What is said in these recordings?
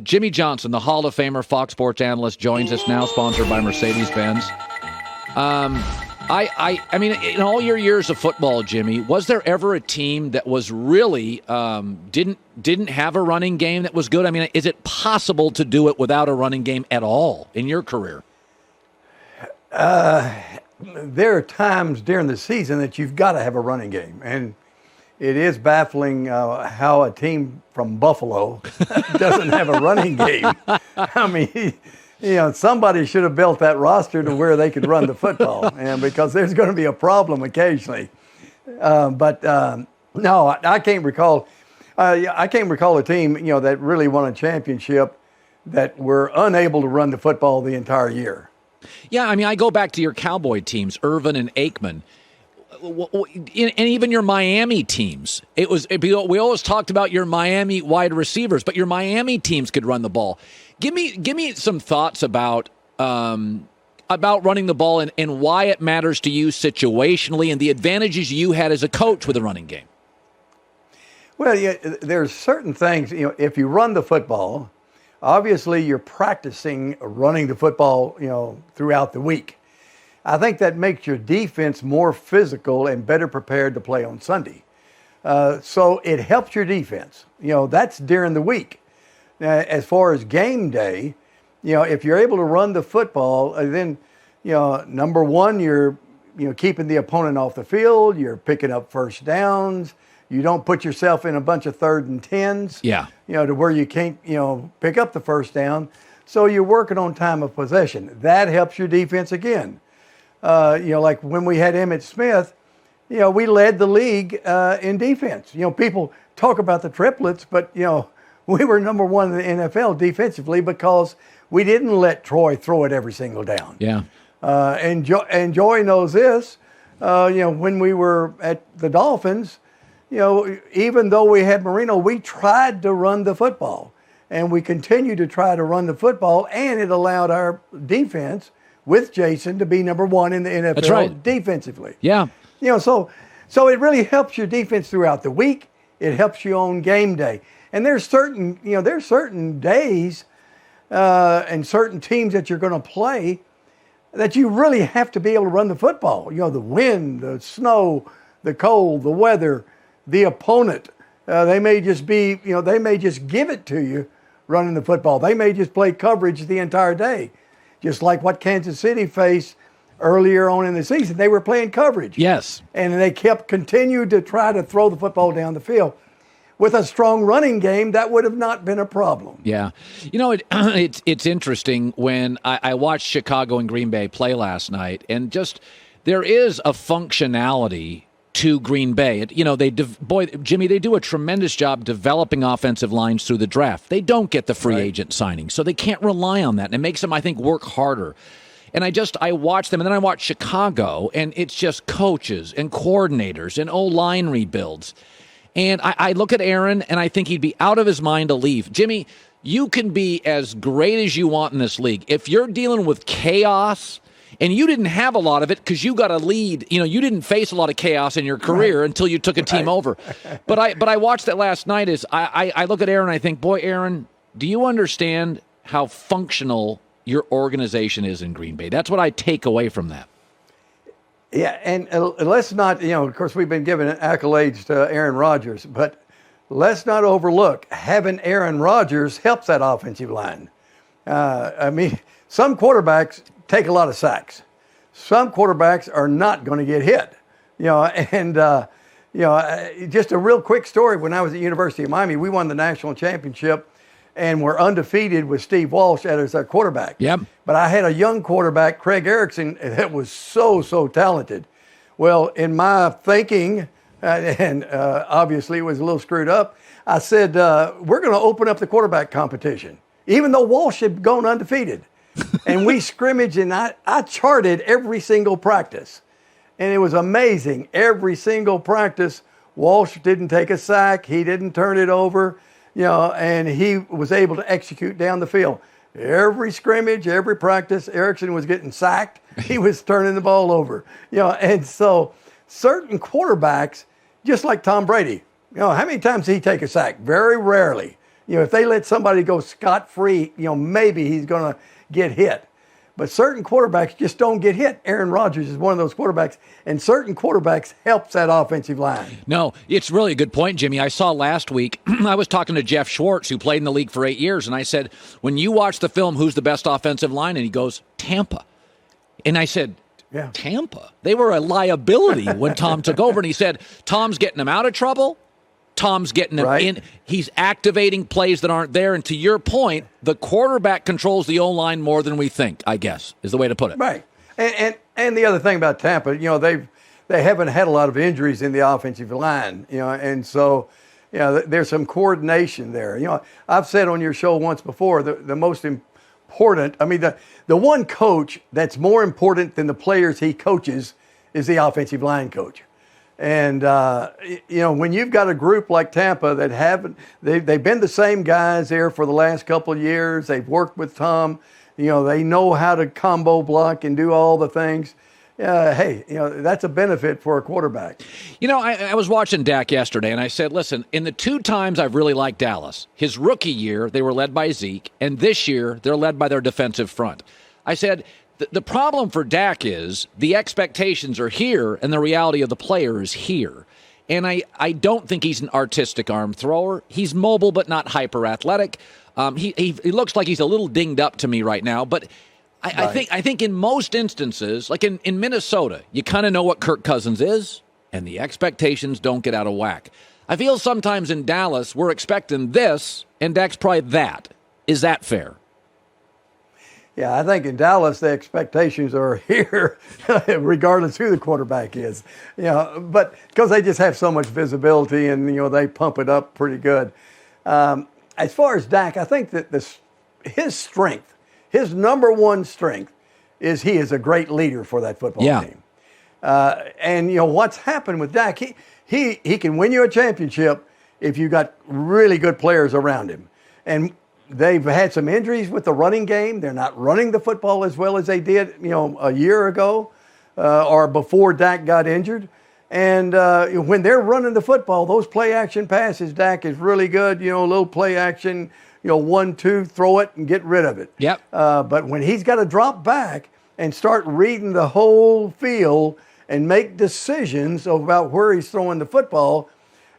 Jimmy Johnson, the Hall of Famer, Fox Sports analyst, joins us now, sponsored by Mercedes-Benz. I mean, in all your years of football, Jimmy, was there ever a team that was really didn't have a running game that was good? I mean, is it possible to do it without a running game at all in your career? There are times during the season that you've got to have a running game, and it is baffling how a team from Buffalo doesn't have a running game. I mean, somebody should have built that roster to where they could run the football, and because there's going to be a problem occasionally. But no, I can't recall. I can't recall a team that really won a championship that were unable to run the football the entire year. Yeah, I mean, I go back to your Cowboy teams, Irvin and Aikman, and even your Miami teams. We always talked about your Miami wide receivers, but your Miami teams could run the ball. Give me some thoughts about running the ball and why it matters to you situationally and the advantages you had as a coach with a running game. Well, yeah, there's certain things, if you run the football, obviously you're practicing running the football, throughout the week. I think that makes your defense more physical and better prepared to play on Sunday. So it helps your defense. That's during the week. As far as game day, if you're able to run the football, then, number one, you're, keeping the opponent off the field. You're picking up first downs. You don't put yourself in a bunch of 3rd and 10s. Yeah. To where you can't, pick up the first down. So you're working on time of possession. That helps your defense again. Like when we had Emmitt Smith, we led the league in defense. People talk about the triplets, but, we were number one in the NFL defensively because we didn't let Troy throw it every single down. Yeah. And Joy knows this. When we were at the Dolphins, even though we had Marino, we tried to run the football. And we continued to try to run the football, and it allowed our defense with Jason to be number one in the NFL. That's right. Defensively. Yeah. So it really helps your defense throughout the week. It helps you on game day. And there's certain days and certain teams that you're going to play that you really have to be able to run the football. The wind, the snow, the cold, the weather, the opponent. They may just be, they may just give it to you running the football. They may just play coverage the entire day. Just like what Kansas City faced earlier on in the season. They were playing coverage. Yes. And they continued to try to throw the football down the field. With a strong running game, that would have not been a problem. Yeah. It's interesting when I watched Chicago and Green Bay play last night, and just there is a functionality to Green Bay. Jimmy, they do a tremendous job developing offensive lines through the draft. They don't get the free agent signing, so they can't rely on that, and it makes them, I think, work harder. And I watch them, and then I watch Chicago, and it's just coaches and coordinators and O-line rebuilds. And I look at Aaron, and I think he'd be out of his mind to leave. Jimmy, you can be as great as you want in this league. If you're dealing with chaos, and you didn't have a lot of it because you got a lead, you didn't face a lot of chaos in your career until you took a team over. But I watched that last night. I look at Aaron, and I think, boy, Aaron, do you understand how functional your organization is in Green Bay? That's what I take away from that. Yeah, and let's not, of course, we've been giving accolades to Aaron Rodgers, but let's not overlook having Aaron Rodgers helps that offensive line. Some quarterbacks take a lot of sacks. Some quarterbacks are not going to get hit. Just a real quick story. When I was at University of Miami, we won the national championship and we're undefeated with Steve Walsh as our quarterback. Yep. But I had a young quarterback, Craig Erickson, that was so talented. Well, in my thinking, and obviously it was a little screwed up, I said, we're going to open up the quarterback competition, even though Walsh had gone undefeated. And we scrimmaged, and I charted every single practice. And it was amazing. Every single practice, Walsh didn't take a sack. He didn't turn it over. And he was able to execute down the field. Every scrimmage, every practice, Erickson was getting sacked. He was turning the ball over. And so certain quarterbacks, just like Tom Brady, how many times did he take a sack? Very rarely. if they let somebody go scot-free, maybe he's going to get hit. But certain quarterbacks just don't get hit. Aaron Rodgers is one of those quarterbacks, and certain quarterbacks helps that offensive line. No, it's really a good point, Jimmy. I saw last week, I was talking to Jeff Schwartz, who played in the league for 8 years, and I said, when you watch the film, who's the best offensive line? And he goes, Tampa. And I said, yeah. Tampa? They were a liability when Tom took over. And he said, Tom's getting them out of trouble. Tom's getting them in. He's activating plays that aren't there. And to your point, the quarterback controls the O-line more than we think, I guess, is the way to put it. Right. And the other thing about Tampa, they haven't had a lot of injuries in the offensive line, and so, there's some coordination there. I've said on your show once before, the most important, the one coach that's more important than the players he coaches is the offensive line coach. And, when you've got a group like Tampa that they've been the same guys there for the last couple of years. They've worked with Tom. They know how to combo block and do all the things. Hey, that's a benefit for a quarterback. I was watching Dak yesterday, and I said, listen, in the 2 times I've really liked Dallas, his rookie year, they were led by Zeke, and this year, they're led by their defensive front. I said, the problem for Dak is the expectations are here and the reality of the player is here. And I don't think he's an artistic arm thrower. He's mobile but not hyper athletic. He looks like he's a little dinged up to me right now. But I think in most instances, like in Minnesota, you kind of know what Kirk Cousins is and the expectations don't get out of whack. I feel sometimes in Dallas we're expecting this and Dak's probably that. Is that fair? Yeah, I think in Dallas, the expectations are here, regardless who the quarterback is. But because they just have so much visibility and, they pump it up pretty good. As far as Dak, I think that his strength, his number one strength, is he is a great leader for that football team. And, what's happened with Dak, he can win you a championship if you got really good players around him. And they've had some injuries with the running game. They're not running the football as well as they did, a year ago or before Dak got injured. And when they're running the football, those play-action passes, Dak is really good, a little play-action, 1-2, throw it and get rid of it. Yep. But when he's got to drop back and start reading the whole field and make decisions about where he's throwing the football,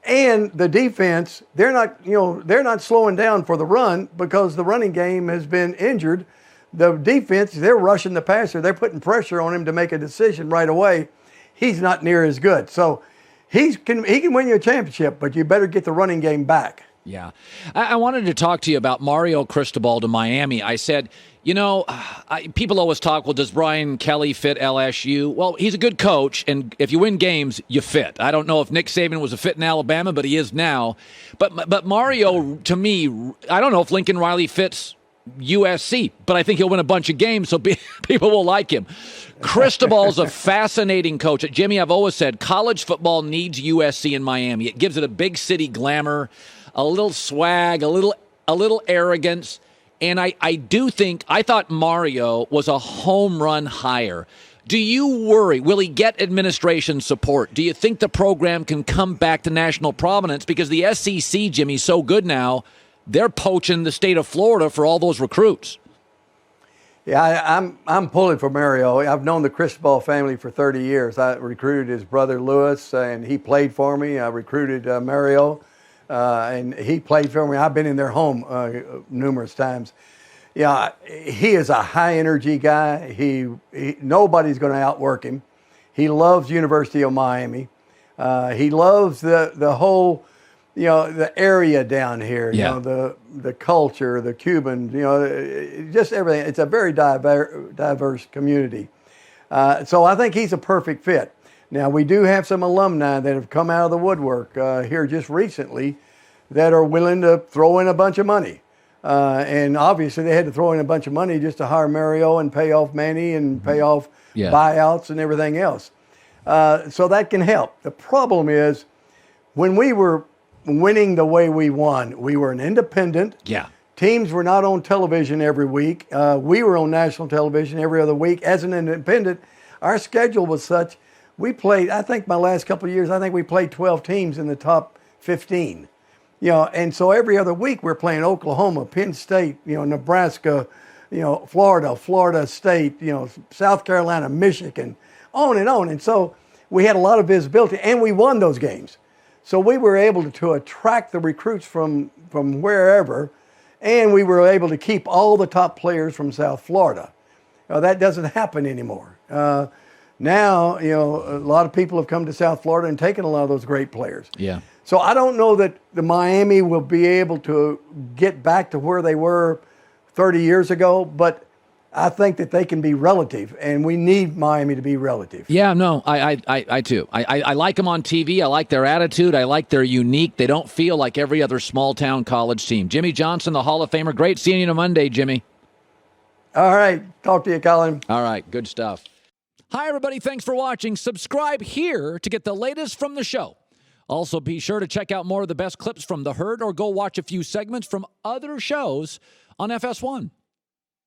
and the defense, they're not slowing down for the run because the running game has been injured. The defense, they're rushing the passer. They're putting pressure on him to make a decision right away. He's not near as good. So he can win you a championship, but you better get the running game back. Yeah. I wanted to talk to you about Mario Cristobal to Miami. I said, people always talk, well, does Brian Kelly fit LSU? Well, he's a good coach, and if you win games, you fit. I don't know if Nick Saban was a fit in Alabama, but he is now. But Mario, to me, I don't know if Lincoln Riley fits USC, but I think he'll win a bunch of games, so people will like him. Cristobal's a fascinating coach. Jimmy, I've always said college football needs USC in Miami. It gives it a big city glamour, a little swag, a little arrogance. And I thought Mario was a home run hire. Do you worry? Will he get administration support? Do you think the program can come back to national prominence? Because the SEC, Jimmy, is so good now, they're poaching the state of Florida for all those recruits. Yeah, I'm pulling for Mario. I've known the Cristobal family for 30 years. I recruited his brother Louis, and he played for me. I recruited Mario. And he played for me. I've been in their home numerous times. Yeah, he is a high-energy guy. Nobody's going to outwork him. He loves University of Miami. He loves the whole, the area down here. Yeah. The culture, the Cuban, just everything. It's a very diverse community. So I think he's a perfect fit. Now, we do have some alumni that have come out of the woodwork here just recently that are willing to throw in a bunch of money. And obviously, they had to throw in a bunch of money just to hire Mario and pay off Manny and pay off buyouts and everything else. So that can help. The problem is when we were winning the way we won, we were an independent. Yeah. Teams were not on television every week. We were on national television every other week. As an independent, our schedule was such. We played, I think my last couple of years, I think we played 12 teams in the top 15. And so every other week we're playing Oklahoma, Penn State, Nebraska, Florida State, South Carolina, Michigan, on and on. And so we had a lot of visibility, and we won those games. So we were able to attract the recruits from wherever, and we were able to keep all the top players from South Florida. That doesn't happen anymore. Now, a lot of people have come to South Florida and taken a lot of those great players. Yeah. So I don't know that the Miami will be able to get back to where they were 30 years ago, but I think that they can be relative, and we need Miami to be relative. Yeah, no, I too. I like them on TV. I like their attitude. I like their unique. They don't feel like every other small-town college team. Jimmy Johnson, the Hall of Famer. Great seeing you on Monday, Jimmy. All right. Talk to you, Colin. All right. Good stuff. Hi, everybody. Thanks for watching. Subscribe here to get the latest from the show. Also, be sure to check out more of the best clips from The Herd or go watch a few segments from other shows on FS1.